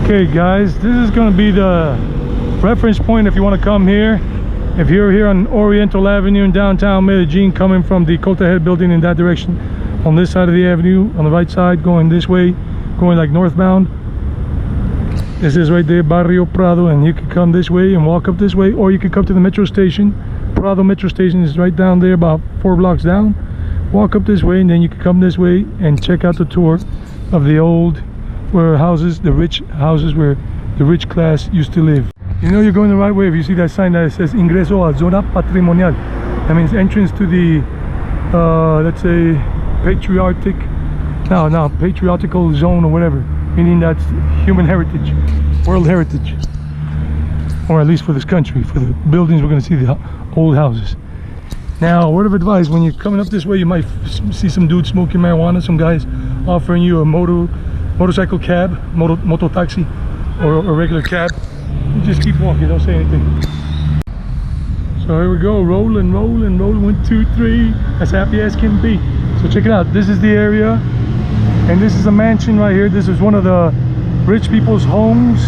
Okay guys, this is going to be the reference point if you want to come here. If you're here on Oriental Avenue in downtown Medellin, coming from the Cota Head building in that direction, on this side of the avenue, on the right side, going this way, going like northbound, this is right there, Barrio Prado, and you can come this way and walk up this way, or you can come to the metro station. Prado metro station is right down there, about 4 blocks down. Walk up this way, and then you can come this way and check out the tour of the old houses, the rich houses where the rich class used to live. You know you're going the right way if you see that sign that says Ingreso a Zona Patrimonial. That means entrance to the let's say patriarchal zone or whatever, meaning that's human heritage, world heritage, or at least for this country. For the buildings, we're going to see the old houses. Now, word of advice: when you're coming up this way, you might see some dudes smoking marijuana, some guys offering you a motorcycle cab, moto taxi, or a regular cab. You just keep walking, don't say anything. So here we go, rolling, 1, 2, 3, as happy as can be. So check it out, this is the area, and this is a mansion right here. This is one of the rich people's homes.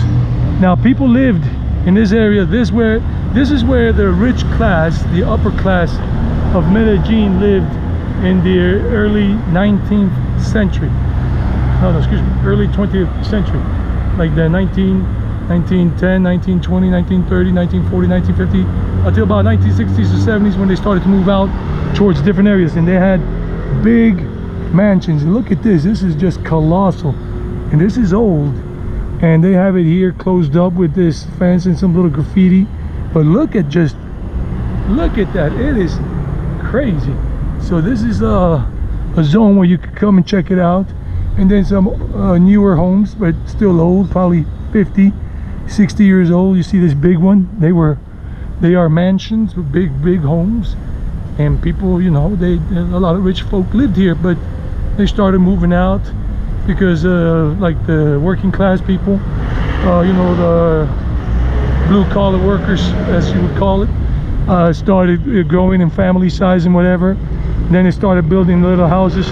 Now, people lived in this area. This is where the rich class, the upper class of Medellin lived in the early 19th century. No, excuse me, early 20th century, like the 1910, 1920, 1930, 1940, 1950, until about 1960s or 70s, when they started to move out towards different areas, and they had big mansions. And look at this, this is just colossal, and this is old, and they have it here closed up with this fence and some little graffiti. But look at that, it is crazy. So this is a zone where you could come and check it out. And then some newer homes, but still old, probably 50, 60 years old. You see this big one? They are mansions with big homes, and people, you know, a lot of rich folk lived here, but they started moving out because like the working class people, you know, the blue collar workers, as you would call it, started growing in family size and whatever. And then they started building little houses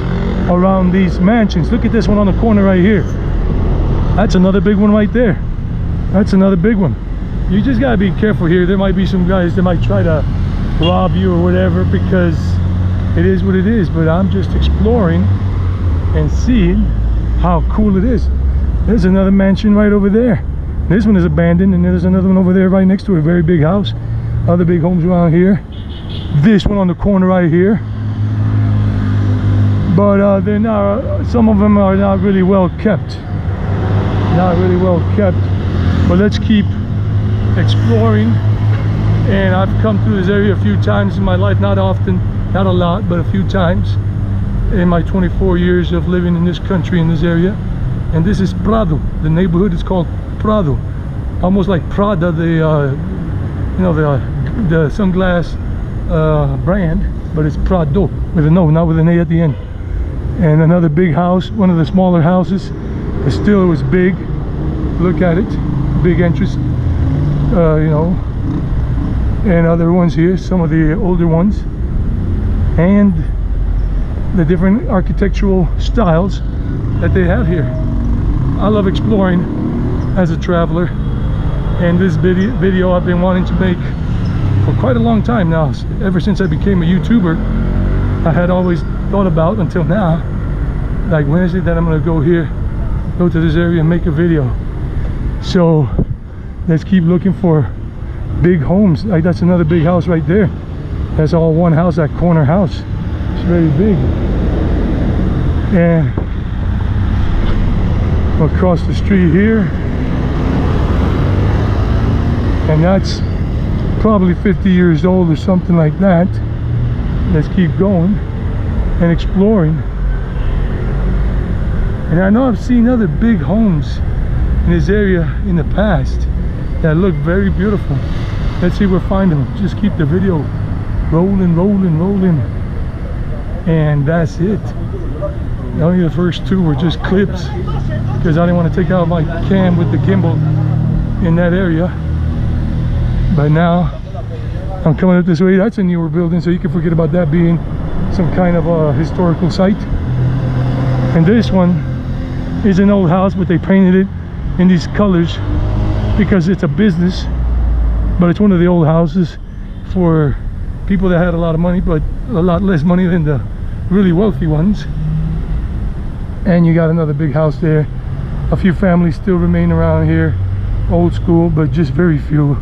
around these mansions. Look at this one on the corner right here. That's another big one right there. That's another big one. You just gotta be careful here. There might be some guys that might try to rob you or whatever, because it is what it is. But I'm just exploring and seeing how cool it is. There's another mansion right over there. This one is abandoned, and there's another one over there right next to it, a very big house. Other big homes around here. This one on the corner right here. But they're not, some of them are not really well kept. Not really well kept. But let's keep exploring. And I've come through this area a few times in my life, not often, not a lot, but a few times in my 24 years of living in this country, in this area. And this is Prado. The neighborhood is called Prado, almost like Prada, the you know, the sunglass brand, but it's Prado with an O, not with an A at the end. And another big house, one of the smaller houses, but still it was big. Look at it, big entrance, you know, and other ones here, some of the older ones, and the different architectural styles that they have here. I love exploring as a traveler, and this video I've been wanting to make for quite a long time now. Ever since I became a YouTuber, I had always thought about, until now, like, when is it that I'm gonna go to this area and make a video. So let's keep looking for big homes. Like, that's another big house right there. That's all one house, that corner house. It's very big. And across the street here, and that's probably 50 years old or something like that. Let's keep going and exploring. And I know I've seen other big homes in this area in the past that look very beautiful. Let's see if we're finding them. Just keep the video rolling. And that's it. Only the first two were just clips, because I didn't want to take out my cam with the gimbal in that area. But now I'm coming up this way. That's a newer building, so you can forget about that being some kind of a historical site. And this one is an old house, but they painted it in these colors because it's a business, but it's one of the old houses for people that had a lot of money, but a lot less money than the really wealthy ones. And you got another big house there. A few families still remain around here, old school, but just very few,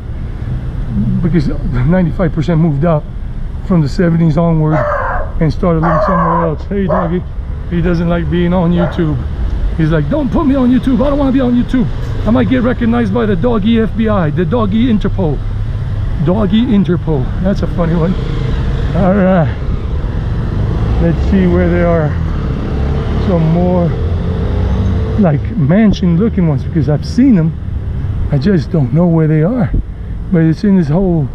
because 95% moved out from the 70s onward and started living somewhere else. Hey doggy, he doesn't like being on YouTube. He's like, don't put me on YouTube, I don't want to be on YouTube. I might get recognized by the doggy FBI, the doggy Interpol. Doggy Interpol, that's a funny one. All right, let's see where there are some more like mansion looking ones, because I've seen them, I just don't know where they are. But it's in this whole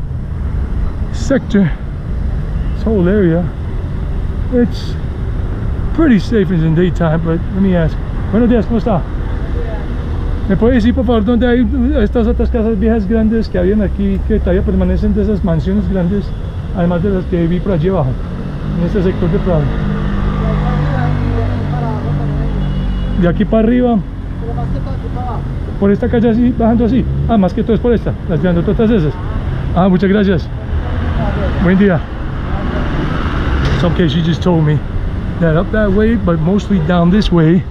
sector, this whole area. It's pretty safe in the daytime, but let me ask. Buenos días, ¿cómo está? ¿Me puede decir por favor dónde hay estas otras casas viejas grandes que habían aquí, que todavía permanecen de esas mansiones grandes, además de las que vi por allí abajo, en este sector de Prado? De aquí para arriba, por esta calle así, bajando así. Ah, más que todo es por esta, las grandototas esas. Ah, muchas gracias. Buen día. So, okay, she just told me that up that way, but mostly down this way.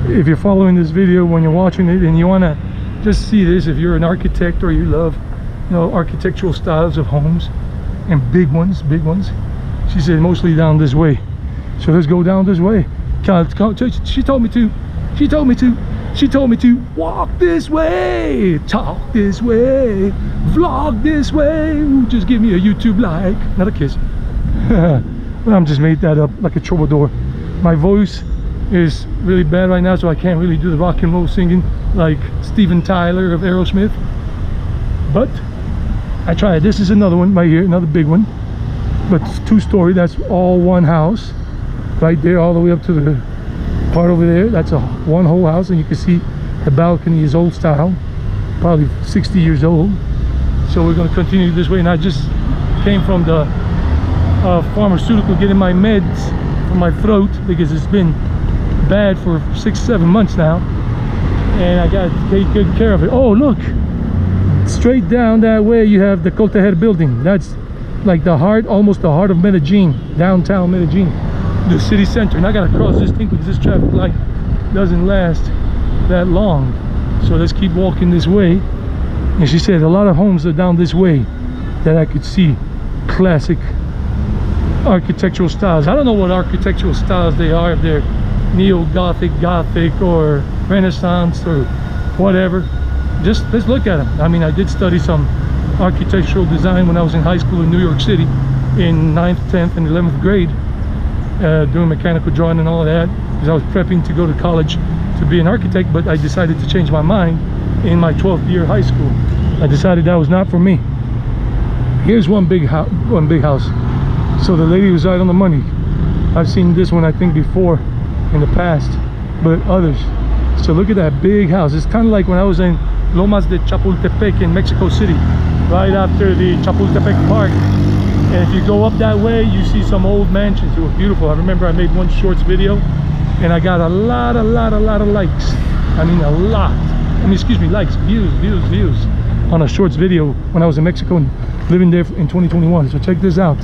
If you're following this video, when you're watching it and you want to just see this, if you're an architect or you love, you know, architectural styles of homes and big ones, she said mostly down this way. So let's go down this way. She told me to walk this way, talk this way, vlog this way. Ooh, just give me a YouTube like, not a kiss. Well, I'm just made that up like a troubadour. My voice is really bad right now, so I can't really do the rock and roll singing like Steven Tyler of Aerosmith, but I tried. This is another one right here, another big one, but it's two-story. That's all one house right there, all the way up to the part over there. That's a one whole house, and you can see the balcony is old style, probably 60 years old. So we're going to continue this way. And I just came from the pharmaceutical, getting my meds for my throat because it's been bad for 6-7 months now, and I got to take good care of it. Oh look, straight down that way you have the Coltejer building. That's like the heart, almost the heart of Medellin, downtown Medellin, the city center. And I gotta cross this thing because this traffic light doesn't last that long. So let's keep walking this way. And she said a lot of homes are down this way that I could see classic architectural styles. I don't know what architectural styles they are, if they're neo-Gothic, Gothic, or Renaissance, or whatever. Just let's look at them. I mean, I did study some architectural design when I was in high school in New York City in 9th, 10th, and 11th grade, doing mechanical drawing and all of that, because I was prepping to go to college to be an architect. But I decided to change my mind in my 12th year of high school. I decided that was not for me. Here's one big house. So the lady was right on the money. I've seen this one I think before in the past, but others. So look at that big house. It's kind of like when I was in Lomas de Chapultepec in Mexico City, right after the Chapultepec Park. And if you go up that way, you see some old mansions. They were beautiful. I remember I made one shorts video and I got a lot of likes. I mean a lot. I mean, excuse me, likes, views on a shorts video when I was in Mexico and living there in 2021. So check this out.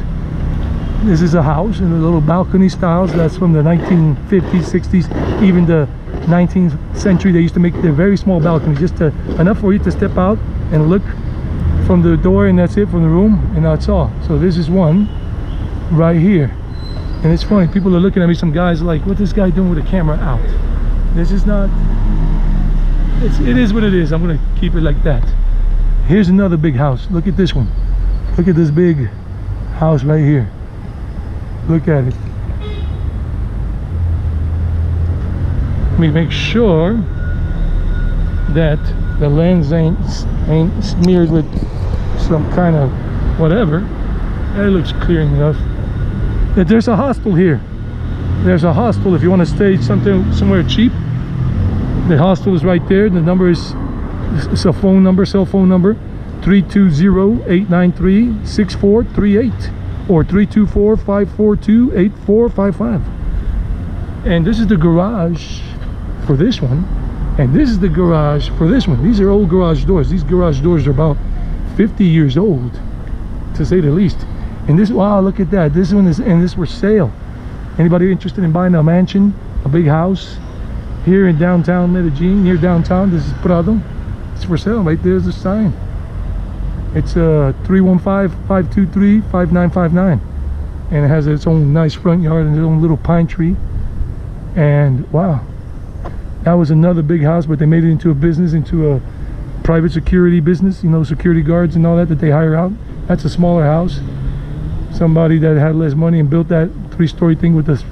This is a house in the little balcony styles. That's from the 1950s, 60s, even the 19th century. They used to make their very small balcony, just enough for you to step out and look from the door, and that's it, from the room, and that's all. So this is one right here. And it's funny, people are looking at me, some guys are like, what is this guy doing with the camera out? This is not, it is what it is. I'm gonna keep it like that. Here's another big house. Look at this one. Look at this big house right here. Look at it. Let me make sure that the lens ain't smeared with some kind of whatever. That looks clear enough. There's a hostel here. There's a hostel if you want to stay somewhere cheap. The hostel is right there. The number is, it's a phone number, cell phone number, 320-893-6438 or 324-542-8455. And this is the garage for this one. And this is the garage for this one. These are old garage doors. These garage doors are about 50 years old, to say the least. And this, wow, look at that. This one is, and this for sale. Anybody interested in buying a mansion, a big house here in downtown Medellin, near downtown? This is Prado. It's for sale. Right there's the sign. It's 315-523-5959, and it has its own nice front yard and its own little pine tree. And wow, that was another big house, but they made it into a business, into a private security business, you know, security guards and all that they hire out. That's a smaller house. Somebody that had less money and built that 3-story thing with the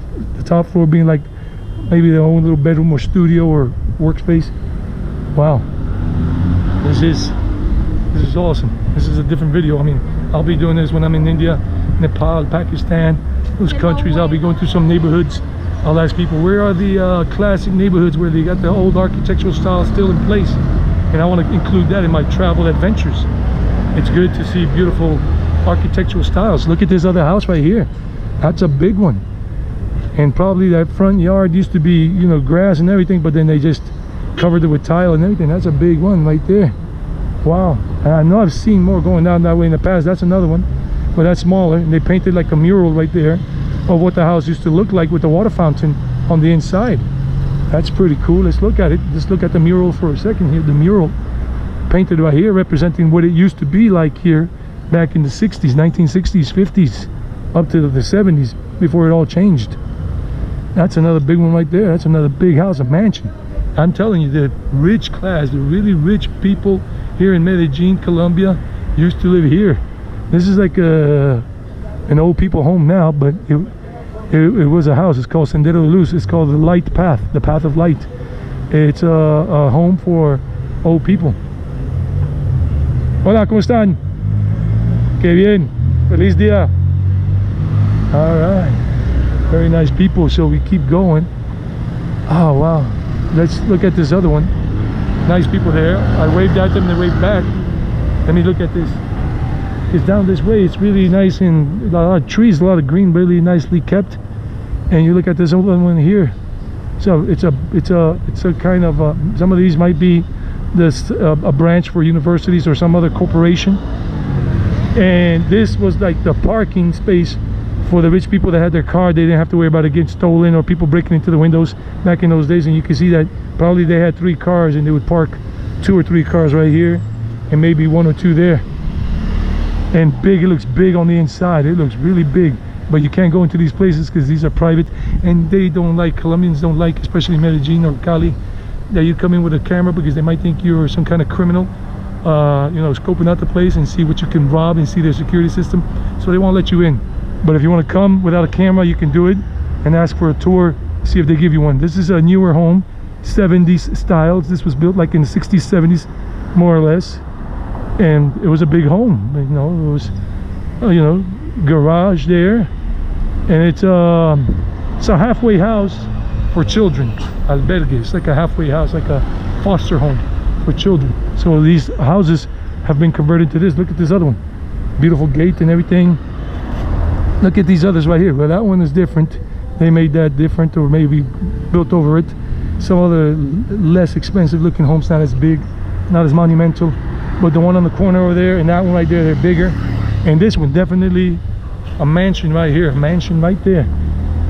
top floor being like maybe their own little bedroom or studio or workspace. Wow, this is awesome. This is a different video. I mean, I'll be doing this when I'm in India, Nepal, Pakistan, those countries. I'll be going through some neighborhoods. I'll ask people, where are the classic neighborhoods where they got the old architectural style still in place? And I want to include that in my travel adventures. It's good to see beautiful architectural styles. Look at this other house right here. That's a big one. And probably that front yard used to be, you know, grass and everything, but then they just covered it with tile and everything. That's a big one right there. Wow. And I know I've seen more going down that way in the past. That's another one, but that's smaller. And they painted like a mural right there of what the house used to look like with the water fountain on the inside. That's pretty cool. Let's look at it. Just look at the mural for a second here. The mural painted right here representing what it used to be like here back in the 60s, 1960s, 50s, up to the 70s, before it all changed. That's another big one right there. That's another big house, a mansion. I'm telling you, the rich class, the really rich people here in Medellin, Colombia, used to live here. This is like an old people home now, but it was a house. It's called Sendero de Luz. It's called the Light Path, the Path of Light. It's a home for old people. Hola, ¿cómo están? Qué bien. Feliz día. All right. Very nice people. So we keep going. Oh, wow. Let's look at this other one. Nice people there. I waved at them, they waved back. Let me look at this. It's down this way. It's really nice, and a lot of trees, a lot of green, really nicely kept. And you look at this other one here. So it's a kind of some of these might be this a branch for universities or some other corporation. And this was like the parking space for the rich people that had their car. They didn't have to worry about it getting stolen or people breaking into the windows back in those days. And you can see that probably they had 3 cars and they would park 2 or 3 cars right here and maybe 1 or 2 there. And big, it looks big on the inside. It looks really big, but you can't go into these places because these are private, and they don't like, Colombians don't like, especially Medellin or Cali, that you come in with a camera because they might think you're some kind of criminal, you know, scoping out the place and see what you can rob and see their security system. So they won't let you in. But if you want to come without a camera, you can do it and ask for a tour, see if they give you one. This is a newer home, 70s styles. This was built like in the 60s, 70s, more or less. And it was a big home, you know. It was, you know, garage there. And it's a halfway house for children. Albergue. It's like a halfway house, like a foster home for children. So these houses have been converted to this. Look at this other one. Beautiful gate and everything. Look at these others right here. Well, that one is different. They made that different, or maybe built over it. Some other less expensive looking homes, not as big, not as monumental. But the one on the corner over there and that one right there, they're bigger. And this one, definitely a mansion right here, a mansion right there.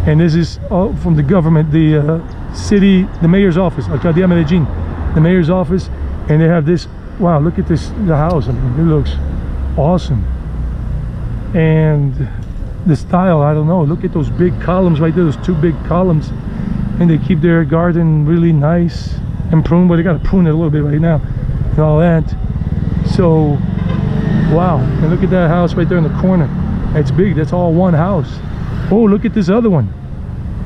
And this is all from the government, the city, the mayor's office, Alcaldía Medellin, the mayor's office. And they have this, wow, look at this, the house. I mean, it looks awesome. And the style, I don't know, look at those big columns right there, those 2 big columns. And they keep their garden really nice and pruned, but they got to prune it a little bit right now and all that. So wow, and look at that house right there in the corner. It's big. That's all one house. Oh, look at this other one,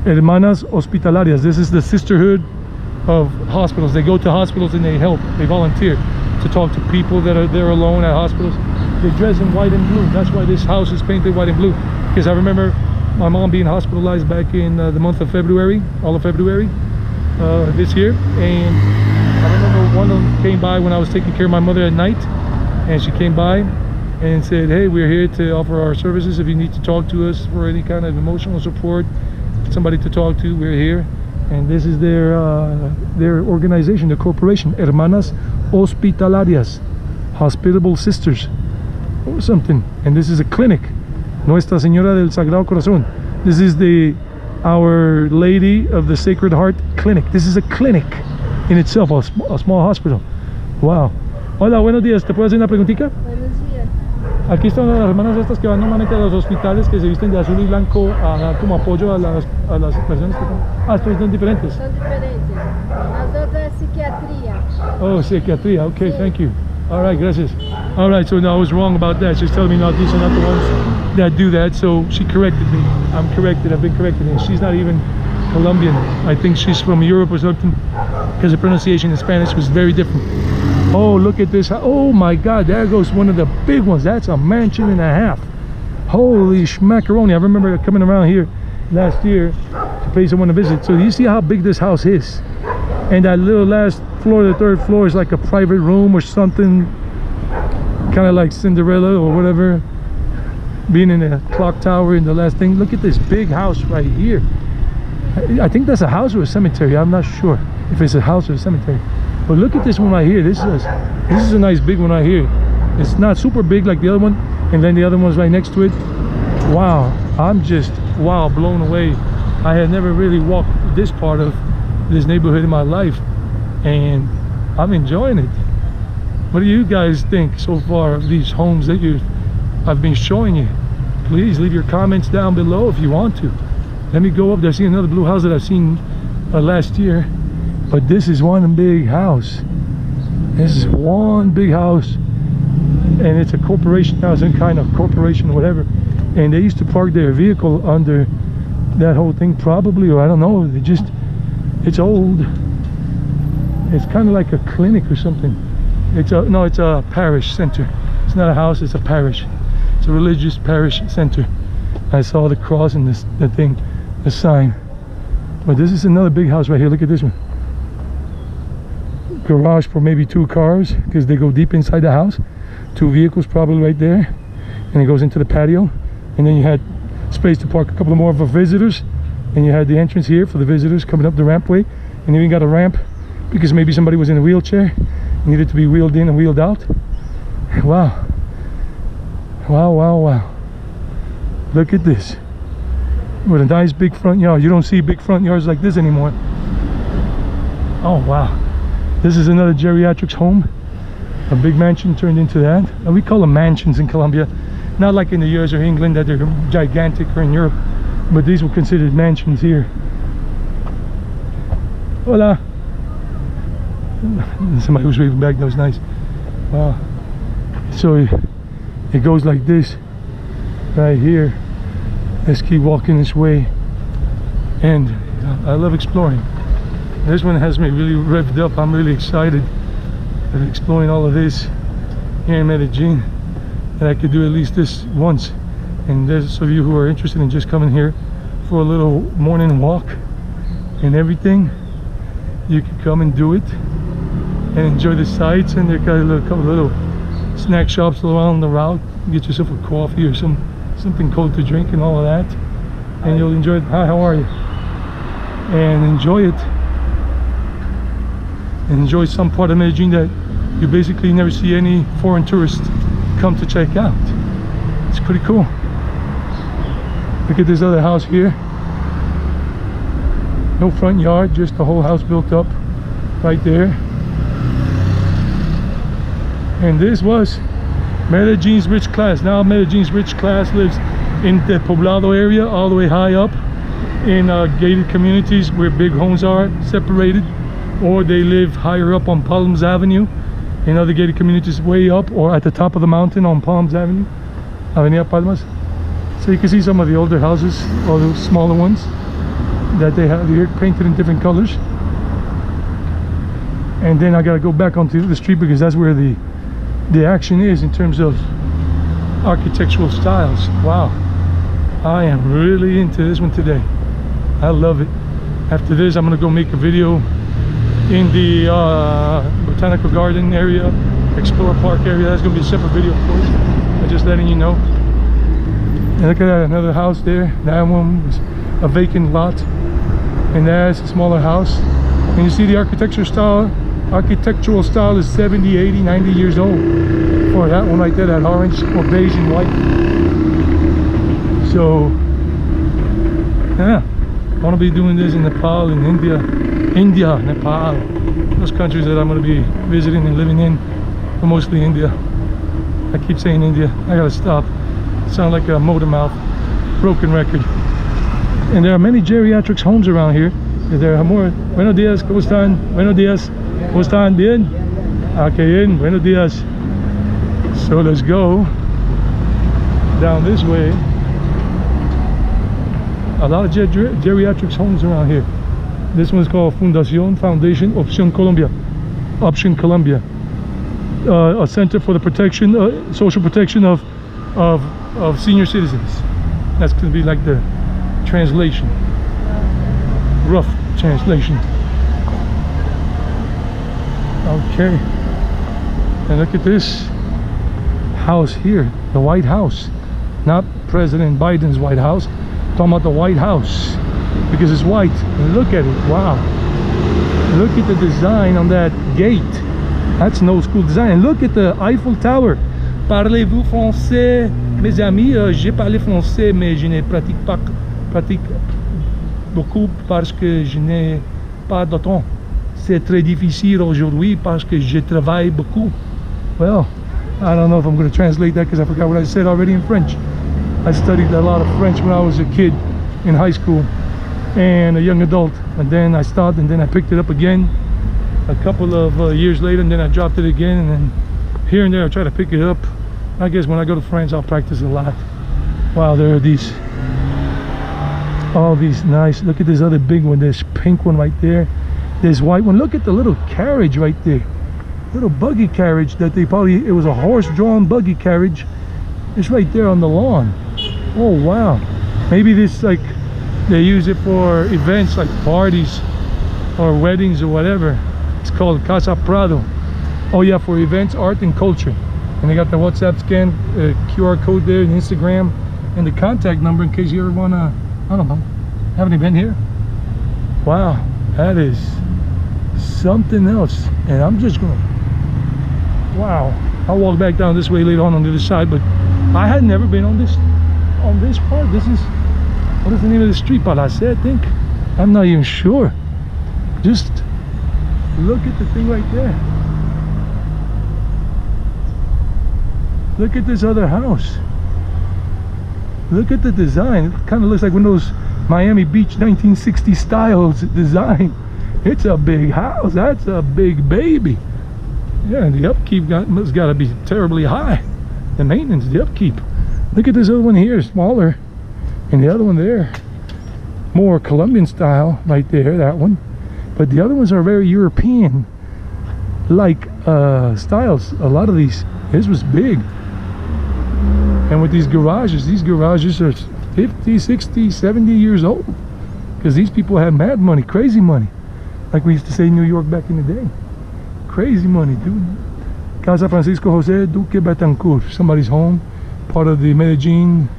Hermanas Hospitalarias. This is the sisterhood of hospitals. They go to hospitals and they help, they volunteer to talk to people that are there alone at hospitals. They dress in white and blue. That's why this house is painted white and blue, because I remember my mom being hospitalized back in the month of February, all of February this year. And I remember one of them came by when I was taking care of my mother at night, and she came by and said, hey, we're here to offer our services. If you need to talk to us for any kind of emotional support, somebody to talk to, we're here. And this is their organization, the corporation, Hermanas Hospitalarias, hospitable sisters or something. And this is a clinic, Nuestra Señora del Sagrado Corazón. This is the Our Lady of the Sacred Heart clinic. This is a clinic in itself, a small hospital. Wow. Hola, buenos días. ¿Te puedo hacer una preguntita? Buenos días. Aquí están las hermanas estas que van normalmente a los hospitales, que se visten de azul y blanco a dar como apoyo a las personas que están... Ah, estos son diferentes. Son diferentes. Las otras es psiquiatría. Oh, psiquiatría. Okay, Sí. thank you. All right, gracias. All right, so no, I was wrong about that. She's telling me no, these are not the ones that do that, so she corrected me. I'm corrected. I've been corrected. And she's not even Colombian. I think she's from Europe or something, because the pronunciation in Spanish was very different. Oh, look at this. Oh my God, there goes one of the big ones. That's a mansion and a half. Holy schmackaroni. I remember coming around here last year to pay someone a visit. So you see how big this house is? And that little last floor, the third floor, is like a private room or something, kind of like Cinderella or whatever, being in a clock tower in the last thing. Look at this big house right here. I think that's a house or a cemetery. I'm not sure if it's a house or a cemetery. But look at this one right here. This is a nice big one right here. It's not super big like the other one, and then the other one's right next to it. Wow, I'm just blown away. I had never really walked this part of this neighborhood in my life, and I'm enjoying it. What do you guys think so far of these homes that I've been showing you? Please leave your comments down below if you want to. Let me go up there. I see another blue house that I've seen last year. But this is one big house. This is one big house, and it's a corporation now, some kind of corporation or whatever. And they used to park their vehicle under that whole thing, probably, or I don't know. It's old. It's kind of like a clinic or something. It's a parish center. It's not a house. It's a parish. It's a religious parish center. I saw the cross and the sign. But this is another big house right here. Look at this one. Garage for maybe 2 cars, because they go deep inside the house. 2 vehicles probably right there, and it goes into the patio. And then you had space to park a couple more for visitors, and you had the entrance here for the visitors coming up the rampway, and even got a ramp because maybe somebody was in a wheelchair, needed to be wheeled in and wheeled out. Wow, wow, wow, wow. Look at this, with a nice big front yard. You don't see big front yards like this anymore. Oh wow. This is another geriatrics home, a big mansion turned into that. And we call them mansions in Colombia, not like in the US or England that they're gigantic, or in Europe, but these were considered mansions here. Hola. Somebody was waving back. That was nice. Wow. So it goes like this right here. Let's keep walking this way, and I love exploring. This one has me really revved up. I'm really excited at exploring all of this here in Medellin, that I could do at least this once. And those of you who are interested in just coming here for a little morning walk and everything, you can come and do it and enjoy the sights. And they've got a couple little snack shops along the route. Get yourself a coffee or something cold to drink and all of that, and you'll enjoy it. Hi, how are you? And enjoy it. And enjoy some part of Medellin that you basically never see any foreign tourists come to check out. It's pretty cool. Look at this other house here. No front yard, just the whole house built up right there. And this was Medellin's rich class. Now Medellin's rich class lives in the Poblado area, all the way high up in gated communities where big homes are separated, or they live higher up on Palms Avenue in other gated communities way up, or at the top of the mountain on Palms Avenue, Avenida Palmas. So you can see some of the older houses, or the smaller ones that they have here, painted in different colors. And then I gotta go back onto the street because that's where the action is in terms of architectural styles. Wow, I am really into this one today. I love it. After this, I'm gonna go make a video in the botanical garden area, explore park area. That's gonna be a separate video, of course. I'm just letting you know. And look at that, another house there. That one was a vacant lot. and that's a smaller house. And you see the architectural style is 70, 80, 90 years old. Or that one right there, that orange or beige and white. So yeah, I want to be doing this in Nepal, in India, Nepal, those countries that I'm going to be visiting and living in, but mostly India. I keep saying India, I gotta stop. Sound like a motor mouth, broken record. And there are many geriatrics homes around here. There are more. Buenos dias, ¿cómo están? Buenos dias, ¿cómo están? Bien? Okay, bien, buenos dias. So let's go down this way. A lot of geriatrics homes around here. This one's called Foundation Opción Colombia. Option Colombia. A center for the protection, social protection of senior citizens. That's going to be like the translation, rough translation. Okay, and look at this house here, the White House, not President Biden's White House. I'm talking about the White House because it's white. And look at it, wow! Look at the design on that gate. That's an old school design. And look at the Eiffel Tower. Parlez-vous français, mes amis? J'ai parlé français, mais je ne pratique beaucoup parce que je n'ai pas de temps. C'est très difficile aujourd'hui parce que je travaille beaucoup. Well, I don't know if I'm going to translate that because I forgot what I said already in French. I studied a lot of French when I was a kid in high school and a young adult, and then I stopped and then I picked it up again a couple of years later, and then I dropped it again, and then here and there I try to pick it up. I guess when I go to France I'll practice a lot. Wow, there are these, all these nice, look at this other big one, this pink one right there, this white one. Look at the little carriage right there, little buggy carriage that they probably, it was a horse-drawn buggy carriage. It's right there on the lawn. Oh wow, maybe this, like, they use it for events like parties or weddings or whatever. It's called Casa Prado. Oh yeah, for events, art and culture. And they got the WhatsApp scan, QR code there, and Instagram, and the contact number in case you ever wanna, I don't know, haven't you been here? Wow, that is something else. And I'm just gonna, wow, I'll walk back down this way later on the other side, but I had never been on this part. This is, what is the name of the street? Palacé, I think. I'm not even sure. Just look at the thing right there. Look at this other house. Look at the design. It kind of looks like one of those Miami Beach 1960 styles design. It's a big house. That's a big baby. Yeah, the upkeep must got to be terribly high. The maintenance, the upkeep. Look at this other one here, smaller, and the other one there, more Colombian style right there, that one. But the other ones are very European like styles. A lot of these, this was big. And with these garages are 50, 60, 70 years old, because these people had mad money, crazy money, like we used to say in New York back in the day. Crazy money, dude. Casa Francisco Jose Duque Betancourt, somebody's home, part of the Medellin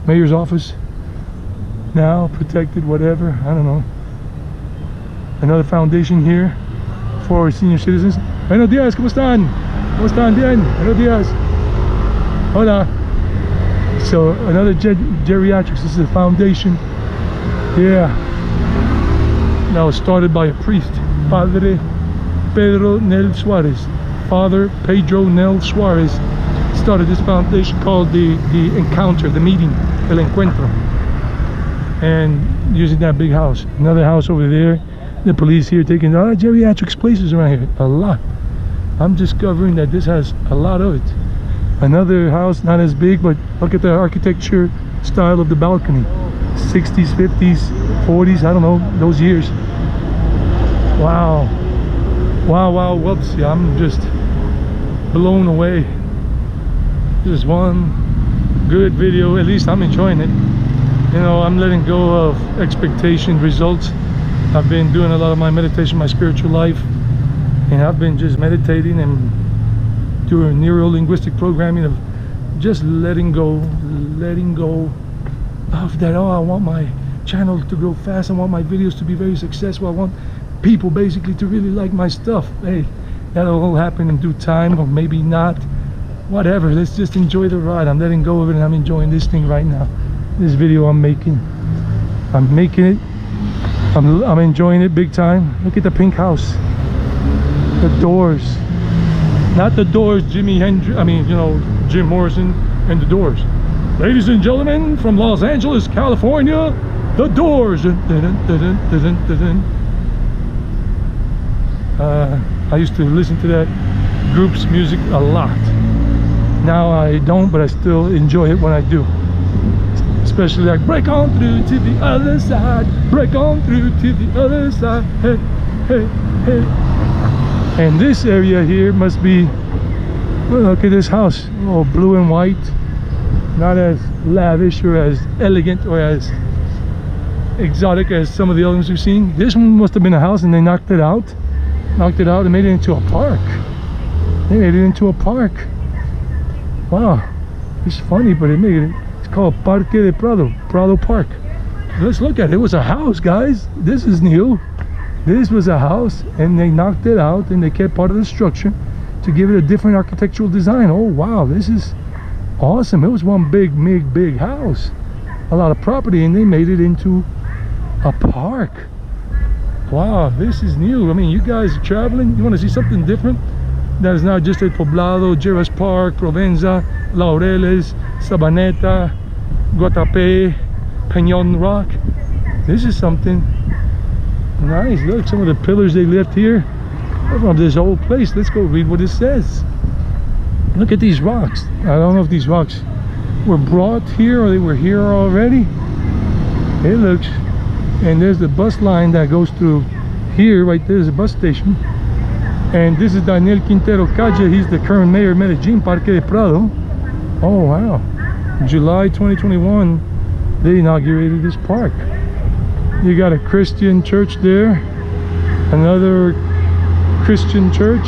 mayor's office, now protected, whatever, I don't know. Another foundation here for senior citizens. Buenos dias, ¿cómo están? ¿Cómo están? Bien, buenos dias. Hola. So another geriatrics, this is a foundation. Yeah. Now it's started by a priest, Padre Pedro Nel Suarez. Father Pedro Nel Suarez started this foundation called the Encounter, the meeting, El Encuentro. And using that big house. Another house over there. The police here taking a lot of geriatrics places around here. A lot. I'm discovering that this has a lot of it. Another house, not as big, but look at the architecture style of the balcony. 60s, 50s, 40s, I don't know, those years. Wow. Wow, wow, whoops. Yeah, I'm just blown away. This is one good video. At least I'm enjoying it. You know, I'm letting go of expectation, results. I've been doing a lot of my meditation, my spiritual life, and I've been just meditating and doing neuro-linguistic programming of just letting go of that. Oh, I want my channel to grow fast. I want my videos to be very successful. I want people basically to really like my stuff. Hey, that'll all happen in due time, or maybe not. Whatever, let's just enjoy the ride. I'm letting go of it and I'm enjoying this thing right now. This video I'm making it. I'm enjoying it big time. Look at the pink house. The Doors. Not the Doors, Jimi Hendrix, Jim Morrison and the Doors. Ladies and gentlemen, from Los Angeles, California, the Doors. I used to listen to that group's music a lot. Now I don't, but I still enjoy it when I do. Especially like break on through to the other side, break on through to the other side, hey, hey, hey. And this area here must be, well, look at this house, all blue and white. Not as lavish or as elegant or as exotic as some of the other ones we've seen. This one must have been a house and they knocked it out and made it into a park. They made it into a park. Wow, it's funny, but it made it. It's called Parque de Prado Park. Let's look at it. It was a house, guys. This is new. This was a house and they knocked it out and they kept part of the structure to give it a different architectural design. Oh wow, this is awesome. It was one big house, a lot of property, and they made it into a park. Wow, this is new. I mean, you guys are traveling, you want to see something different that is not just El Poblado, Jerez Park, Provenza, Laureles, Sabaneta, Guatapé, Peñon Rock. This is something nice. Look, some of the pillars they left here from this old place. Let's go read what it says. Look at these rocks. I don't know if these rocks were brought here or they were here already. It looks, and there's the bus line that goes through here. Right there's a bus station. And this is Daniel Quintero Calle. He's the current mayor of Medellin, Parque de Prado. Oh wow, July 2021 they inaugurated this park. You got a Christian church there, another Christian church.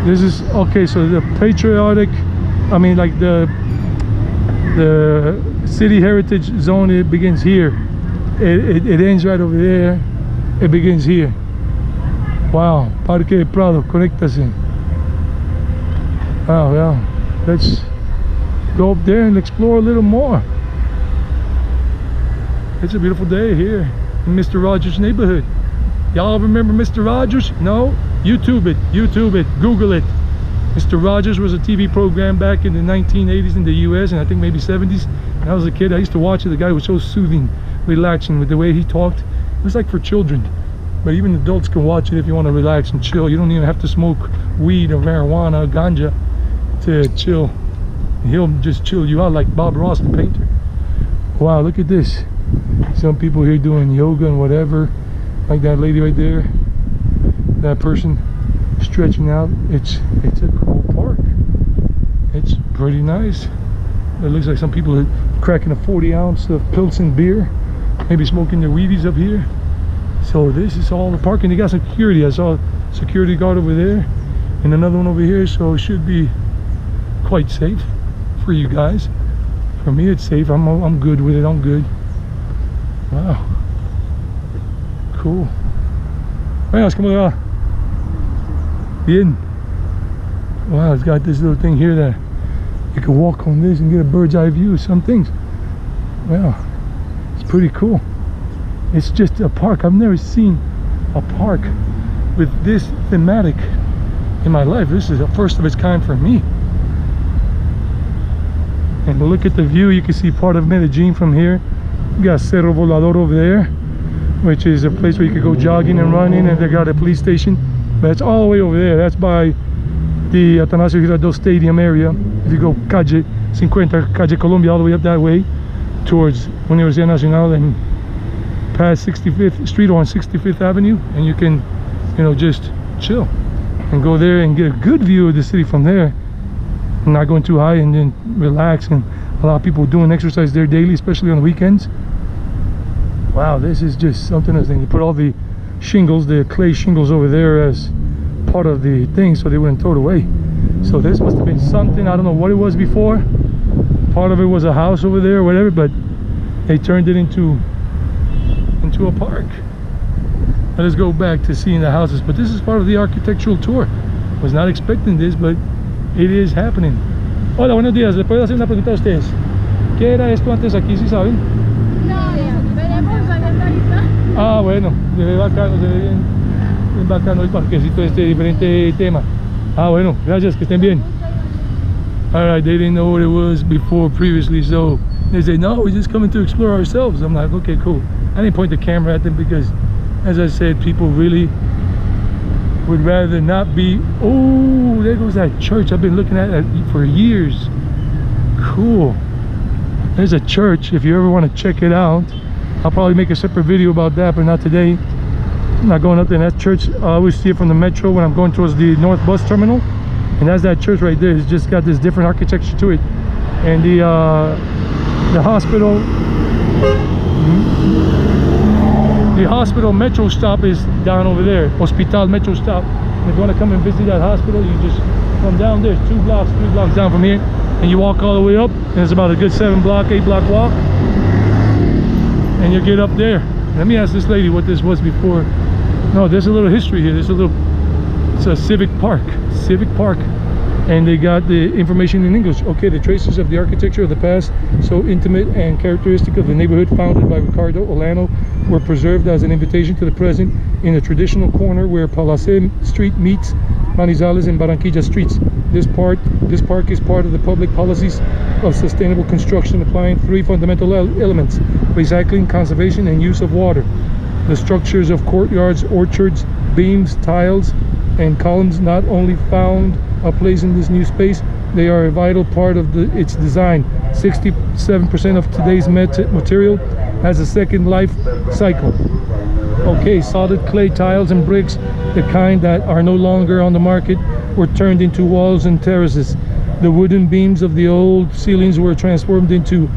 This is okay, so the patriotic, like the city heritage zone, it begins here. It ends right over there. It begins here. Wow, Parque de Prado, conéctase. Wow, yeah. Let's go up there and explore a little more. It's a beautiful day here in Mr. Rogers' neighborhood. Y'all remember Mr. Rogers? No? YouTube it, Google it. Mr. Rogers was a TV program back in the 1980s in the US, and I think maybe 70s. When I was a kid, I used to watch it. The guy was so soothing, relaxing with the way he talked. It was like for children. But even adults can watch it if you want to relax and chill. You don't even have to smoke weed or marijuana or ganja to chill. He'll just chill you out like Bob Ross, the painter. Wow, look at this. Some people here doing yoga and whatever. Like that lady right there. That person stretching out. It's a cool park. It's pretty nice. It looks like some people are cracking a 40-ounce of Pilsen beer. Maybe smoking their weedies up here. So this is all the parking. They got security. I saw a security guard over there and another one over here, so it should be quite safe for you guys. For me, it's safe. I'm good with it. I'm good. Wow, cool. Buenas, ¿cómo le va? Bien. Wow, it's got this little thing here that you can walk on this and get a bird's eye view of some things. Wow, it's pretty cool. It's just a park. I've never seen a park with this thematic in my life. This is the first of its kind for me. And look at the view. You can see part of Medellin from here. You got Cerro Volador over there, which is a place where you could go jogging and running, and they got a police station. But it's all the way over there. That's by the Atanasio Girardot Stadium area. If you go Calle 50, Calle Colombia, all the way up that way towards Universidad Nacional and past 65th Street on 65th Avenue, and you can, just chill and go there and get a good view of the city from there, not going too high, and then relax. And a lot of people doing exercise there daily, especially on the weekends. Wow, this is just something else. They put all the shingles, the clay shingles over there as part of the thing so they wouldn't throw it away. So this must have been something, I don't know what it was before. Part of it was a house over there or whatever, but they turned it into a park. Let us go back to seeing the houses, but this is part of the architectural tour. Was not expecting this, but it is happening. Hola, buenos días. ¿Le puedo hacer una pregunta a ustedes? ¿Qué era esto antes aquí, si saben? No, veremos ahorita. Ah, bueno, se ve bacano, se ve bien bacano el parquecito, este diferente tema. Ah, bueno, gracias, que estén bien. Alright, they didn't know what it was before previously, so they said, no, we're just coming to explore ourselves. I'm like, okay, cool. I didn't point the camera at them because, as I said, people really would rather not be. Oh, there goes that church I've been looking at for years. Cool. There's a church, if you ever want to check it out. I'll probably make a separate video about that, but not today. I'm not going up there. That church, I always see it from the metro when I'm going towards the north bus terminal, and that's that church right there. It's just got this different architecture to it. And the hospital metro stop is down over there. Hospital metro stop. If you want to come and visit that hospital, you just come down there. 3 blocks down from here, and you walk all the way up, and it's about a good 8 block walk, and you get up there. Let me ask this lady what this was before. No, there's a little history here. It's a civic park, and they got the information in English. Okay, the traces of the architecture of the past, so intimate and characteristic of the neighborhood founded by Ricardo Olano, were preserved as an invitation to the present in the traditional corner where Palacé Street meets Manizales and Barranquilla streets. This park is part of the public policies of sustainable construction, applying 3 fundamental elements: recycling, conservation, and use of water. The structures of courtyards, orchards, beams, tiles, and columns not only found a place in this new space, they are a vital part of its design. 67% of today's material has a second life cycle. Okay, solid clay tiles and bricks, the kind that are no longer on the market, were turned into walls and terraces. The wooden beams of the old ceilings were transformed into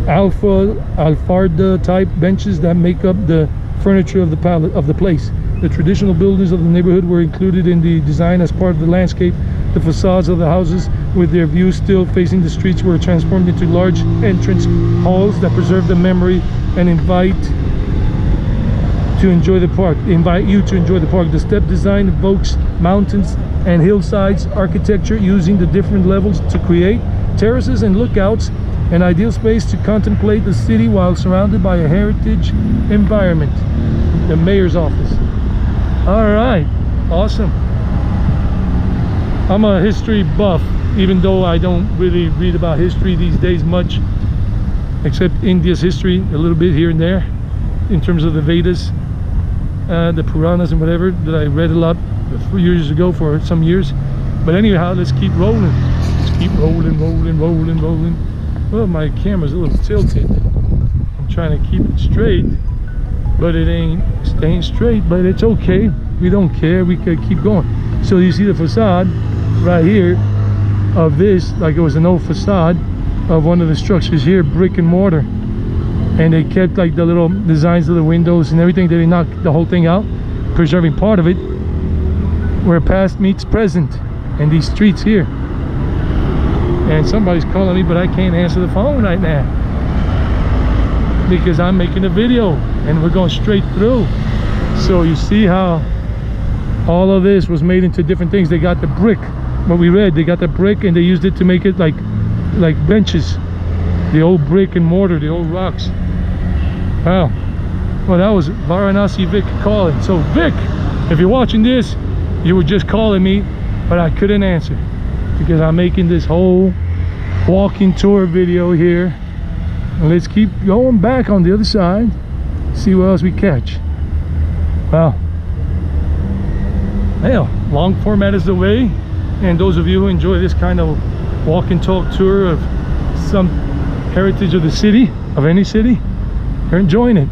alfarda type benches that make up the furniture of the place. The traditional buildings of the neighborhood were included in the design as part of the landscape. The facades of the houses, with their views still facing the streets, were transformed into large entrance halls that preserve the memory and invite you to enjoy the park. The step design evokes mountains and hillsides architecture, using the different levels to create terraces and lookouts, an ideal space to contemplate the city while surrounded by a heritage environment. The mayor's office. All right, awesome. I'm a history buff, even though I don't really read about history these days much, except India's history a little bit here and there, in terms of the Vedas, the Puranas and whatever, that I read a lot a few years ago for some years. But anyhow, let's keep rolling. Let's keep rolling. Well, my camera's a little tilted. I'm trying to keep it straight, but it ain't staying straight, but it's okay. We don't care, we could keep going. So you see the facade right here of this, like it was an old facade of one of the structures here, brick and mortar, and they kept like the little designs of the windows and everything. They didn't knock the whole thing out, preserving part of it, where past meets present, and these streets here. And somebody's calling me, but I can't answer the phone right now because I'm making a video and we're going straight through. So you see how all of this was made into different things. They got the brick, what we read, they got the brick and they used it to make it like benches, the old brick and mortar, the old rocks. Wow. Well, that was Varanasi Vic calling. So Vic, if you're watching this, you were just calling me, but I couldn't answer because I'm making this whole walking tour video here. And let's keep going back on the other side, see what else we catch. Well, long format is the way, and those of you who enjoy this kind of walk and talk tour of some heritage of the city, of any city, you're enjoying it.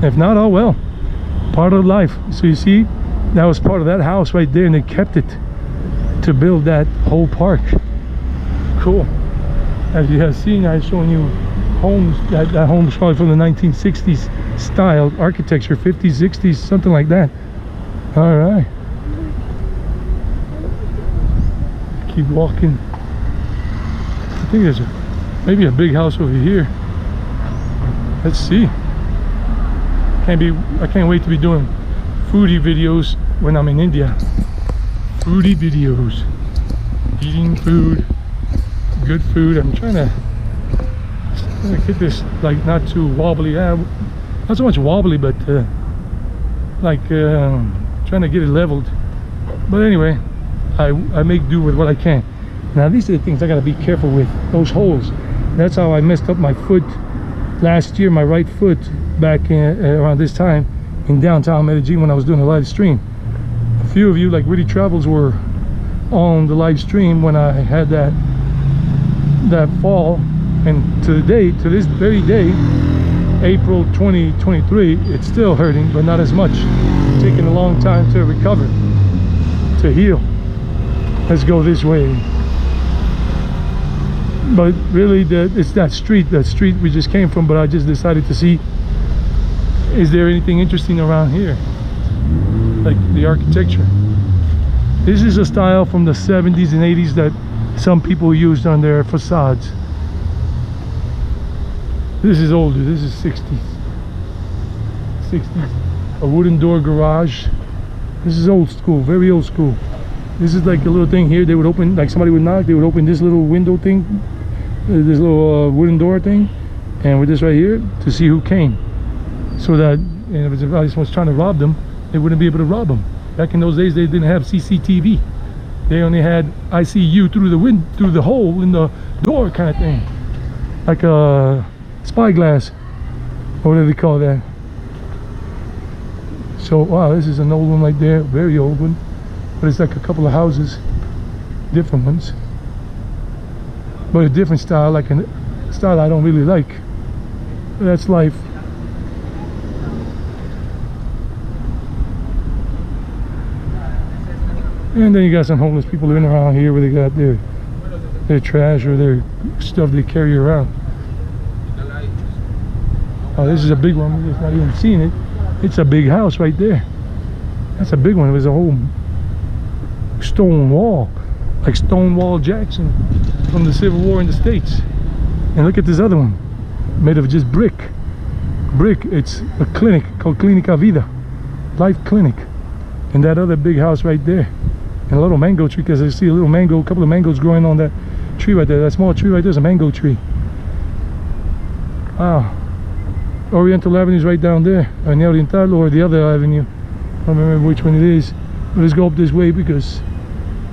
If not, oh well, part of life. So you see, that was part of that house right there, and they kept it to build that whole park. Cool. As you have seen, I've shown you homes. That home is probably from the 1960s style architecture, 50s, 60s, something like that. All right, keep walking. I think there's maybe a big house over here. let's see. I can't wait to be doing foodie videos when I'm in India. Foodie videos, eating food, good food. I'm trying to get this like not too wobbly, not so much wobbly, but trying to get it leveled. But anyway, I make do with what I can. Now these are the things I gotta be careful with, those holes. That's how I messed up my foot last year, my right foot, back in, around this time in downtown Medellin when I was doing a live stream. A few of you, like Richie Travels, were on the live stream when I had that fall, and to this very day, April 2023, it's still hurting, but not as much. It's taking a long time to recover, to heal. Let's go this way. But really, it's that street we just came from. But I just decided to see, is there anything interesting around here, like the architecture. This is a style from the 70s and 80s that some people used on their facades. This is older. This is 60s. A wooden door garage. This is old school, very old school. This is like a little thing here. They would open, like somebody would knock, they would open this little window thing, this little wooden door thing, and with this right here to see who came, so that if somebody was trying to rob them, they wouldn't be able to rob them. Back in those days, they didn't have CCTV. They only had I see you through the hole in the door kind of thing, like a spyglass, or whatever they call that. So wow, this is an old one right there, very old one, but it's like a couple of houses, different ones, but a different style, like a style I don't really like. But that's life. And then you got some homeless people living around here where they got their trash or their stuff they carry around. Oh, this is a big one. We're just not even seeing it. It's a big house right there. That's a big one. It was a whole stone wall, like Stonewall Jackson from the Civil War in the States. And look at this other one, made of just brick. It's a clinic called Clínica Vida, Life Clinic. And that other big house right there, and a little mango tree, because I see a couple of mangoes growing on that tree right there. That small tree right there is a mango tree. Wow. Oriental Avenue is right down there, and the Oriental, or the other avenue. I don't remember which one it is. But let's go up this way, because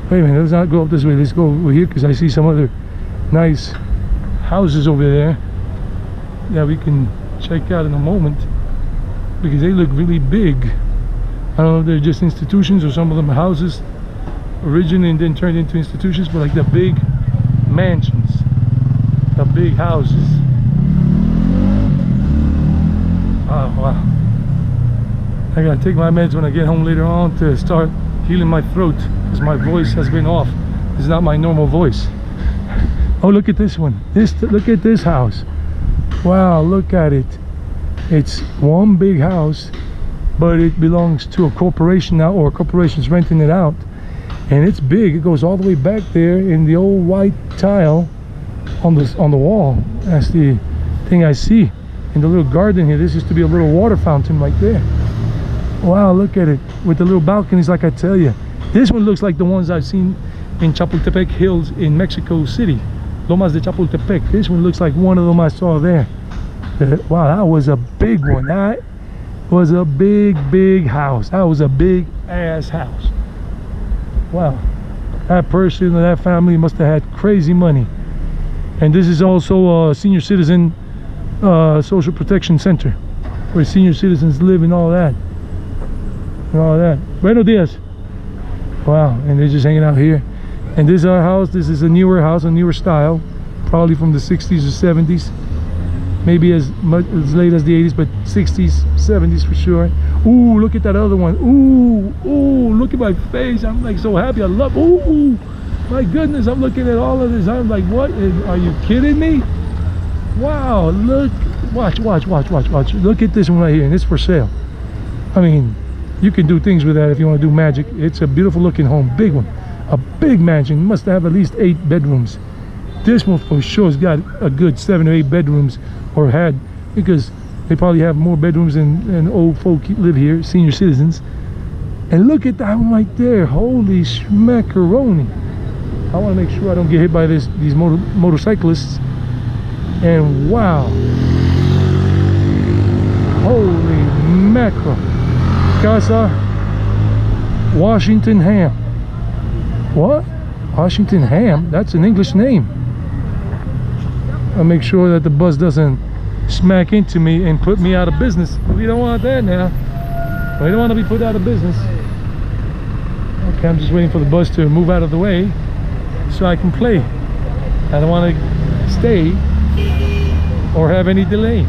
wait a minute, let's not go up this way. Let's go over here, because I see some other nice houses over there that we can check out in a moment, because they look really big. I don't know if they're just institutions or some of them are houses originally and then turned into institutions, but like the big mansions, the big houses. Oh wow. I gotta take my meds when I get home later on to start healing my throat, because my voice has been off. It's not my normal voice. Oh, look at this one. Look at this house. Wow, look at it. It's one big house, but it belongs to a corporation now, or a corporation's renting it out, and it's big. It goes all the way back there in the old white tile on the wall. That's the thing I see in the little garden here. This used to be a little water fountain right there. Wow, look at it, with the little balconies. Like I tell you, this one looks like the ones I've seen in Chapultepec Hills in Mexico City, Lomas de Chapultepec. This one looks like one of them I saw there. Wow, that was a big one. That was a big house. That was a big ass house. Wow, that person or that family must have had crazy money. And this is also a senior citizen social protection center, where senior citizens live and all that. Buenos dias. Wow, and they're just hanging out here. And this is our house. This is a newer house, a newer style, probably from the 60s or 70s, maybe as late as the 80s, but 60s, 70s for sure. Ooh, look at that other one. Ooh, look at my face. I'm like so happy. I love, ooh, my goodness, I'm looking at all of this. I'm like, what? Are you kidding me? Wow, look, watch. Look at this one right here, and it's for sale. I mean, you can do things with that if you want to do magic. It's a beautiful looking home, big one, a big mansion. Must have at least 8 bedrooms. This one for sure has got a good 7 or 8 bedrooms, or had, because They probably have more bedrooms than old folk live here, senior citizens. And look at that one right there. Holy schmackaroni. I want to make sure I don't get hit by these motorcyclists. And wow. Holy mackerel. Casa Washington Ham. What? Washington Ham? That's an English name. I'll make sure that the bus doesn't smack into me and put me out of business. We don't want that now. We don't want to be put out of business. Okay, I'm just waiting for the bus to move out of the way so I can play. I don't want to stay or have any delay.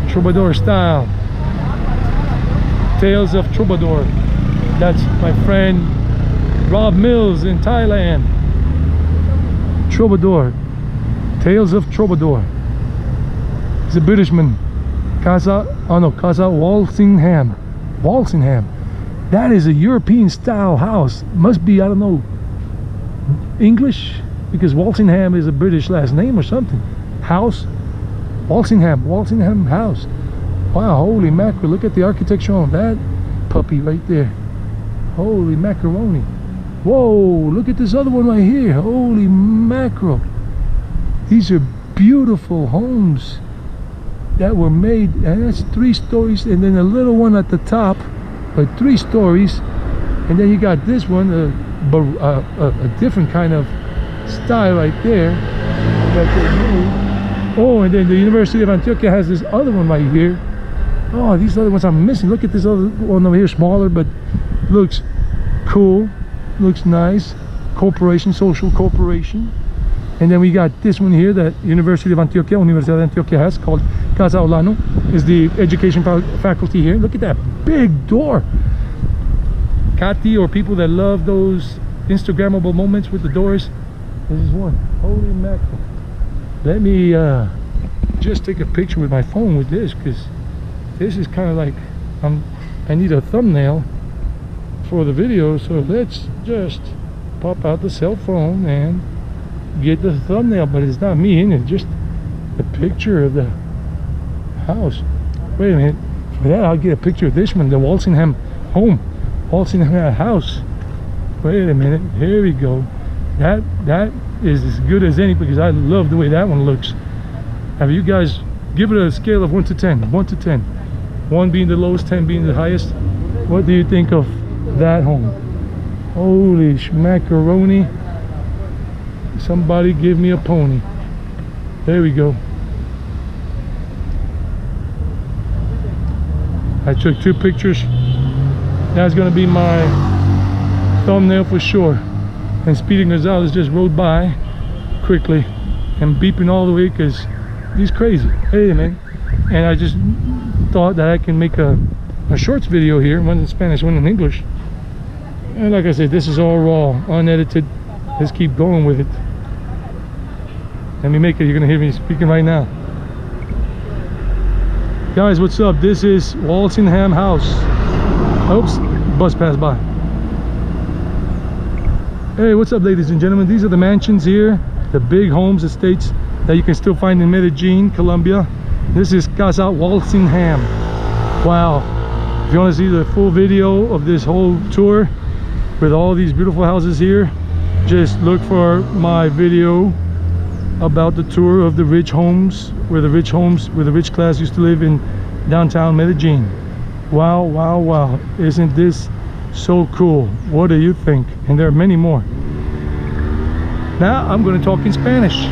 Troubadour style. Tales of Troubadour. That's my friend Rob Mills in Thailand. Troubadour. Tales of Troubadour. He's a Britishman. Casa Walsingham. Walsingham. That is a European style house. Must be, I don't know, English, because Walsingham is a British last name or something. House. Walsingham house. Wow, holy mackerel. Look at the architecture on that puppy right there. Holy macaroni. Whoa, look at this other one right here. Holy mackerel. These are beautiful homes that were made, and that's 3 stories, and then a little one at the top, but 3 stories, and then you got this one, a different kind of style right there that they made. Oh, and then the University of Antioquia has this other one right here. Oh, these other ones I'm missing. Look at this other one over here, smaller, but looks cool, looks nice. Corporation, social corporation. And then we got this one here that University of Antioquia, Universidad de Antioquia has, called Casa Olano, is the education faculty here. Look at that big door. Kati, or people that love those Instagrammable moments with the doors, this is one. Holy mackerel. Let me just take a picture with my phone with this, because this is kind of like, I need a thumbnail for the video, so let's just pop out the cell phone and get the thumbnail. But it's not me in it, just a picture of the house. Wait a minute, for that I'll get a picture of this one, the Walsingham home, Walsingham house. Wait a minute, here we go. That is as good as any, because I love the way that one looks. Have you guys, give it a scale of 1 to 10, 1 to 10, 1 being the lowest, 10 being the highest. What do you think of that home? Holy schmackaroni. Somebody give me a pony. There we go. I took 2 pictures. That's gonna be my thumbnail for sure. And Speedy Gonzalez just rode by quickly and beeping all the way because he's crazy. Hey man. And I just thought that I can make a shorts video here, one in Spanish, one in English. And like I said, this is all raw, unedited. Let's keep going with it. Let me make it. You're gonna hear me speaking right now. Guys, what's up? This is Walsingham House. Oops, bus passed by. Hey, what's up, ladies and gentlemen? These are the mansions here, the big homes, estates that you can still find in Medellin, Colombia. This is Casa Walsingham. Wow. If you want to see the full video of this whole tour with all these beautiful houses here, just look for my video about the tour of the rich homes, where the rich class used to live in downtown Medellin. Wow, wow, wow. Isn't this so cool? What do you think? And there are many more. Now I'm going to talk in Spanish.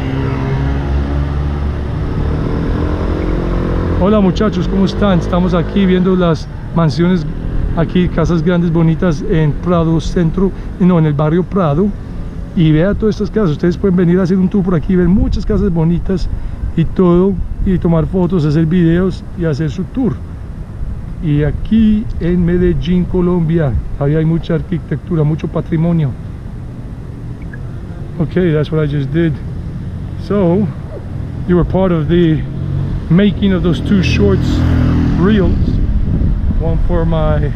Hola muchachos, ¿cómo están? Estamos aquí viendo las mansiones, aquí casas grandes bonitas en Prado Centro, no, en el barrio Prado. Y vea todas estas casas. Ustedes pueden venir a hacer un tour por aquí, ver muchas casas bonitas y todo, y tomar fotos, hacer videos y hacer su tour. Y aquí en Medellin, Colombia, todavía hay mucha arquitectura, mucho patrimonio. Okay, that's what I just did. So you were part of the making of those 2 shorts reels, one for my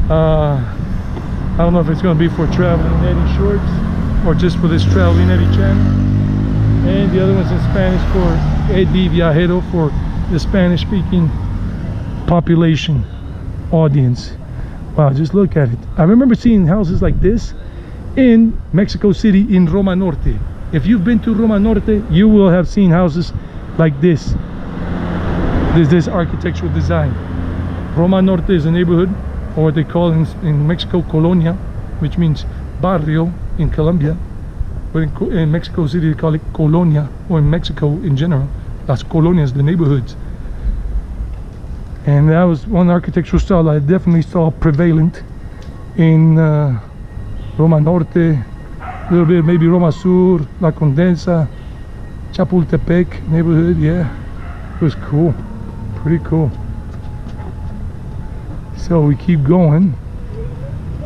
I don't know if it's going to be for Traveling Eddie shorts or just for this Traveling Eddie channel, and the other one's in Spanish for Eddie Viajero, for the Spanish speaking population audience. Wow, just look at it. I remember seeing houses like this in Mexico City in Roma Norte. If you've been to Roma Norte, you will have seen houses like this. This architectural design. Roma Norte is a neighborhood, or what they call in Mexico Colonia, which means barrio in Colombia, but in Mexico City they call it Colonia, or in Mexico in general, las colonias, the neighborhoods. And that was one architectural style I definitely saw prevalent in Roma Norte, a little bit maybe Roma Sur, La Condensa, Chapultepec neighborhood. Yeah, it was cool, pretty cool. So we keep going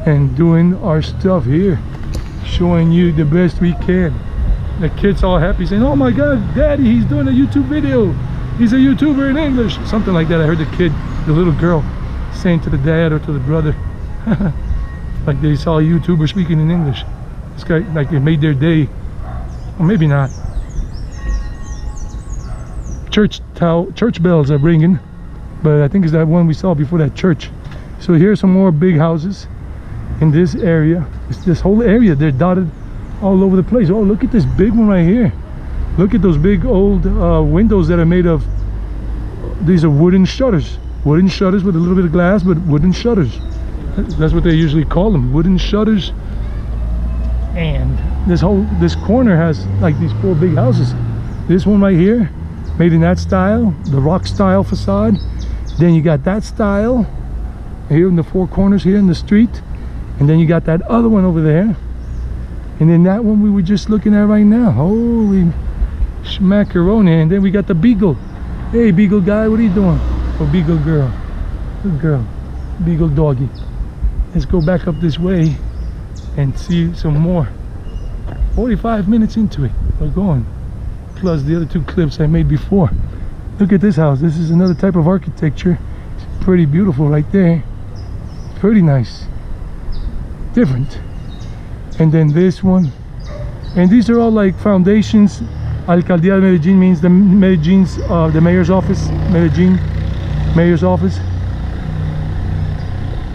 and doing our stuff here, showing you the best we can. The kid's all happy saying, "Oh my God, Daddy, he's doing a YouTube video. He's a YouTuber in English." Something like that. I heard the kid, the little girl, saying to the dad or to the brother, like they saw a YouTuber speaking in English. This guy, like it made their day. Or maybe not. Church bells are ringing, but I think it's that one we saw before that church. So here's some more big houses in this area. It's this whole area, they're dotted all over the place. Oh, look at this big one right here. Look at those big old windows that are made of, these are wooden shutters with a little bit of glass, but wooden shutters. That's what they usually call them, wooden shutters. And this corner has like these 4 big houses. This one right here, made in that style, the rock style facade. Then you got that style here in the 4 corners here in the street, and then you got that other one over there, and then that one we were just looking at right now. Holy schmackaroni. And then we got the beagle. Hey beagle guy, what are you doing? Or beagle girl, good girl, beagle doggy. Let's go back up this way and see some more. 45 minutes into it, we're going, plus the other 2 clips I made before. Look at this house. This is another type of architecture. It's pretty beautiful right there. Pretty nice, different. And then this one, and these are all like foundations. Alcaldía de Medellin means the Medellin's the mayor's office. Medellin mayor's office.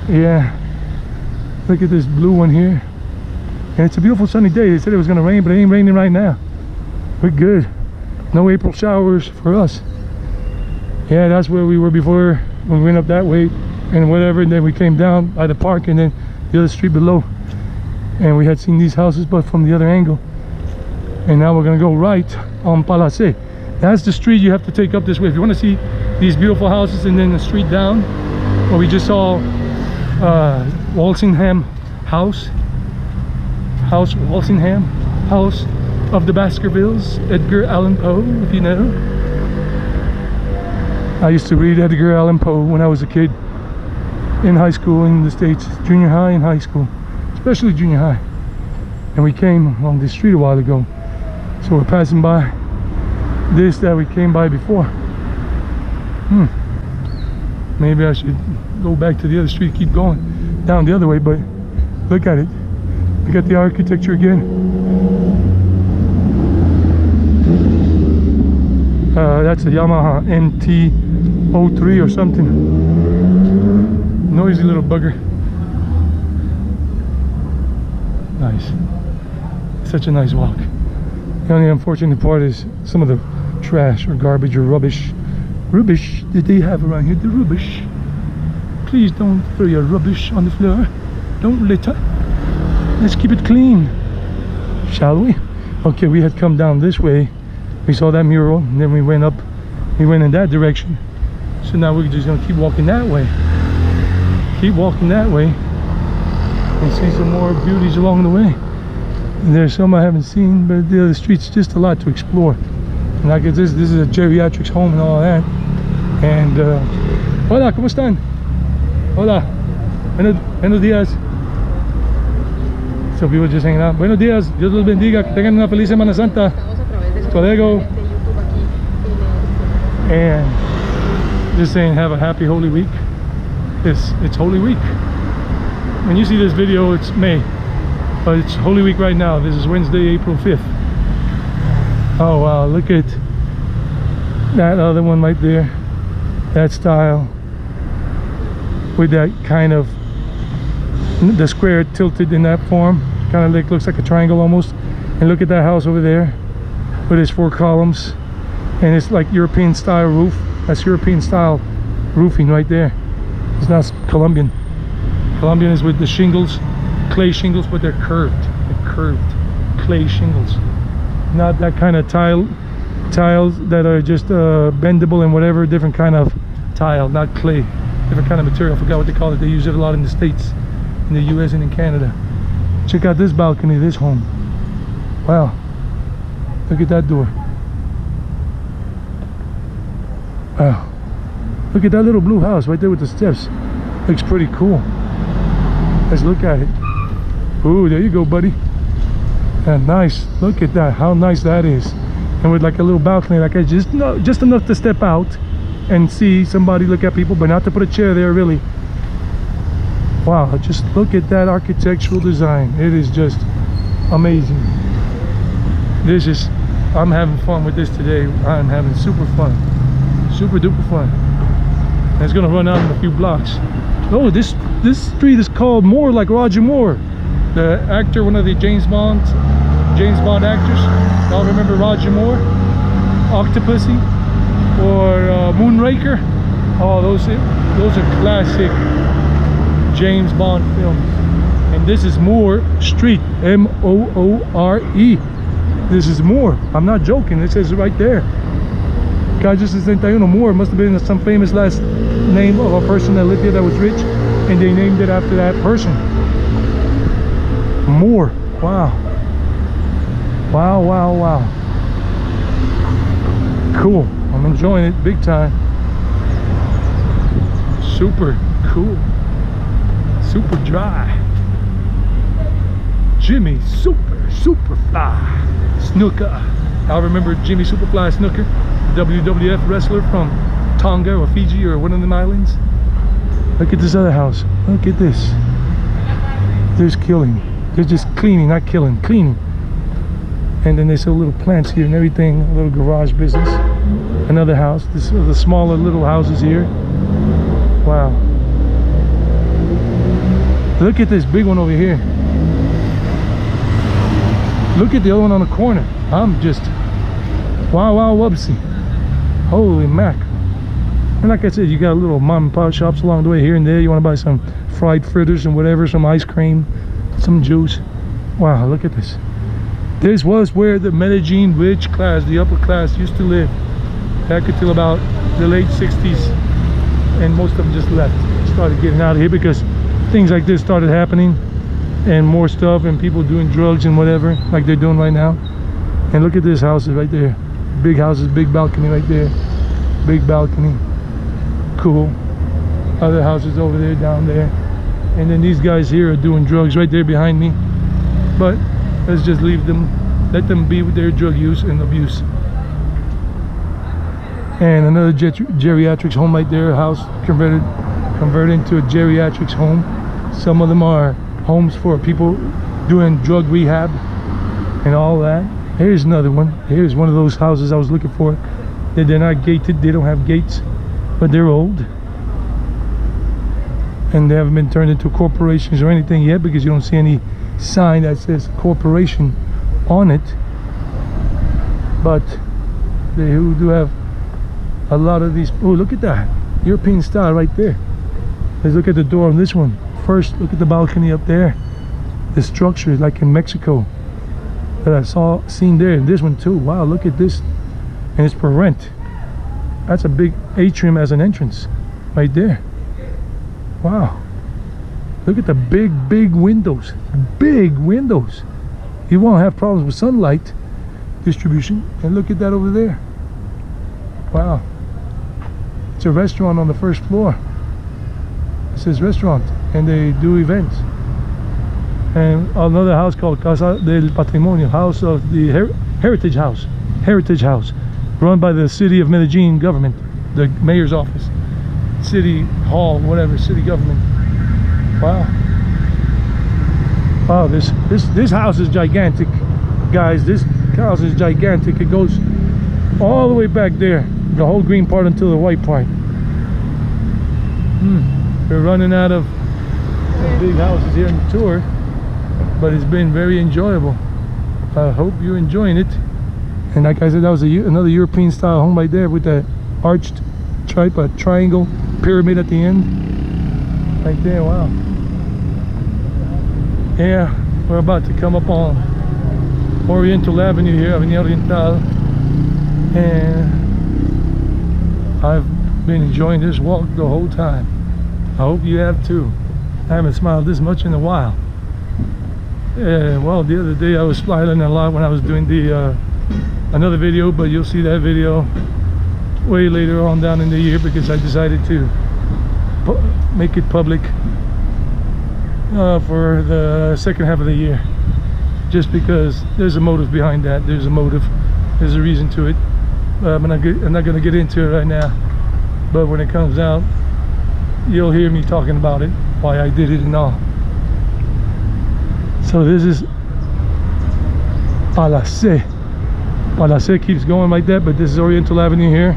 Yeah, look at this blue one here, and it's a beautiful sunny day. They said it was gonna rain, but it ain't raining right now. We're good. No April showers for us. Yeah, that's where we were before when we went up that way and whatever, and then we came down by the park and then the other street below, and we had seen these houses but from the other angle. And now we're gonna go right on Palace. That's the street you have to take up this way if you want to see these beautiful houses, and then the street down where we just saw Walsingham house Walsingham house of the Baskervilles, Edgar Allan Poe, if you know. I used to read Edgar Allan Poe when I was a kid in high school in the States, junior high and high school, especially junior high. And we came along this street a while ago, so we're passing by this that we came by before. Maybe I should go back to the other street, keep going down the other way, but look at it. We got the architecture again. That's a Yamaha NT03 or something. Noisy little bugger. Nice. Such a nice walk. The only unfortunate part is some of the trash or garbage or rubbish that they have around here. The rubbish. Please don't throw your rubbish on the floor. Don't litter. Let's keep it clean, shall we? Okay, we had come down this way. We saw that mural, and then we went up. We went in that direction. So now we're just gonna keep walking that way. Keep walking that way and see some more beauties along the way. And there's some I haven't seen, but the other street's just a lot to explore. And like this is a geriatrics home and all that. And hola, ¿cómo están? Hola, buenos días. So people just hanging out. Buenos días, Dios los bendiga, que tengan una feliz Semana Santa. Toledo. And just saying, have a happy Holy Week. It's Holy Week. When you see this video, it's May, but it's Holy Week right now. This is Wednesday, April 5th. Oh wow, look at that other one right there. that style with that kind of the square tilted in that form, kind of like looks like a triangle almost. And look at that house over there with its 4 columns, and it's like European style roof. That's European style roofing right there. It's not Colombian. Colombian is with the shingles, clay shingles, but they're curved. They're curved clay shingles, not that kind of tiles that are just bendable and whatever. Different kind of tile, not clay. Different kind of material. I forgot what they call it. They use it a lot in the States, in the US and in Canada. Check out this balcony, this home. Wow, look at that door. Wow, look at that little blue house right there with the steps. Looks pretty cool. Let's look at it. Ooh, there you go, buddy. And nice. Look at that, how nice that is. And with like a little balcony, like I just enough to step out and see somebody, look at people, but not to put a chair there really. Wow, just look at that architectural design. It is just amazing. I'm having fun with this today. I'm having super fun, super duper fun. And it's gonna run out in a few blocks. Oh, this street is called Moore, like Roger Moore, the actor, one of the James Bond actors. Y'all remember Roger Moore, Octopussy, or Moonraker? Oh, those are classic James Bond films. And this is Moore Street, M-O-O-R-E. This is Moore. I'm not joking. It says it right there. Calle 61 Moore. Must have been some famous last name of a person that lived here that was rich, and they named it after that person. Moore. Wow. Wow, wow, wow. Cool. I'm enjoying it big time. Super cool. Super dry. Jimmy Superfly Snuka. I remember Jimmy Superfly Snuka, WWF wrestler from Tonga or Fiji or one of them islands. Look at this other house. Look at this. There's killing. They're just cleaning, not killing, cleaning. And then they sell little plants here and everything. A little garage business. Another house. This are the smaller little houses here. Wow. Look at this big one over here. Look at the other one on the corner. I'm just wow, whoopsie. Holy mac. And like I said, you got little mom and pop shops along the way here and there. You want to buy some fried fritters and whatever, some ice cream, some juice. Wow, look at this. This was where the Medellin rich class, the upper class, used to live back until about the late 60s, and most of them just left, started getting out of here because things like this started happening, and more stuff, and people doing drugs and whatever like they're doing right now. And look at this house right there. Big houses, big balcony right there. Big balcony. Cool. Other houses over there, down there. And then these guys here are doing drugs right there behind me. But let's just leave them, let them be with their drug use and abuse. And another geriatrics home right there, a house converted into a geriatrics home. Some of them are homes for people doing drug rehab and all that. Here's another one. Here's one of those houses I was looking for. They're not gated, they don't have gates, but they're old. And they haven't been turned into corporations or anything yet, because you don't see any sign that says corporation on it. But they do have a lot of these. Oh, look at that European style right there. Let's look at the door on this one first. Look at the balcony up there. The structure is like in Mexico that I seen there, and this one too. Wow, look at this. And it's for rent. That's a big atrium as an entrance right there. Wow, look at the big windows. Big windows. You won't have problems with sunlight distribution. And look at that over there. Wow, it's a restaurant on the first floor. It says restaurant, and they do events. And another house called Casa del Patrimonio, house of the Heritage House, run by the city of Medellin government, the mayor's office, city hall, whatever, city government. Wow. Wow, this house is gigantic, guys. This house is gigantic. It goes all the way back there, the whole green part until the white part. We're running out of big houses here on the tour, but it's been very enjoyable. I hope you're enjoying it. And like I said, that was another European style home right there with that arched triangle pyramid at the end. Right there, wow. Yeah, we're about to come up on Oriental Avenue here, Avenida Oriental. And I've been enjoying this walk the whole time. I hope you have too. I haven't smiled this much in a while. Well, the other day I was smiling a lot when I was doing the another video, but you'll see that video way later on down in the year, because I decided to make it public for the second half of the year, just because there's a motive behind that. There's a motive, there's a reason to it. I'm not going to get into it right now, but when it comes out, you'll hear me talking about it, why I did it and all. So this is Palacé. Palacé keeps going like that, but this is Oriental Avenue here.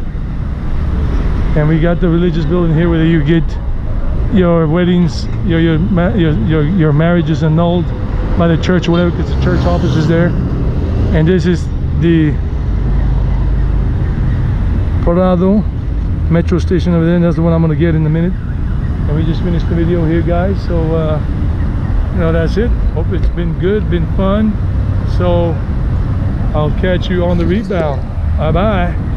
And we got the religious building here where you get your weddings, your marriages annulled by the church or whatever, because the church office is there. And this is the Prado metro station over there, and that's the one I'm gonna get in a minute. And we just finished the video here, guys, so you know, that's it. Hope it's been good, been fun. So I'll catch you on the rebound. Bye bye.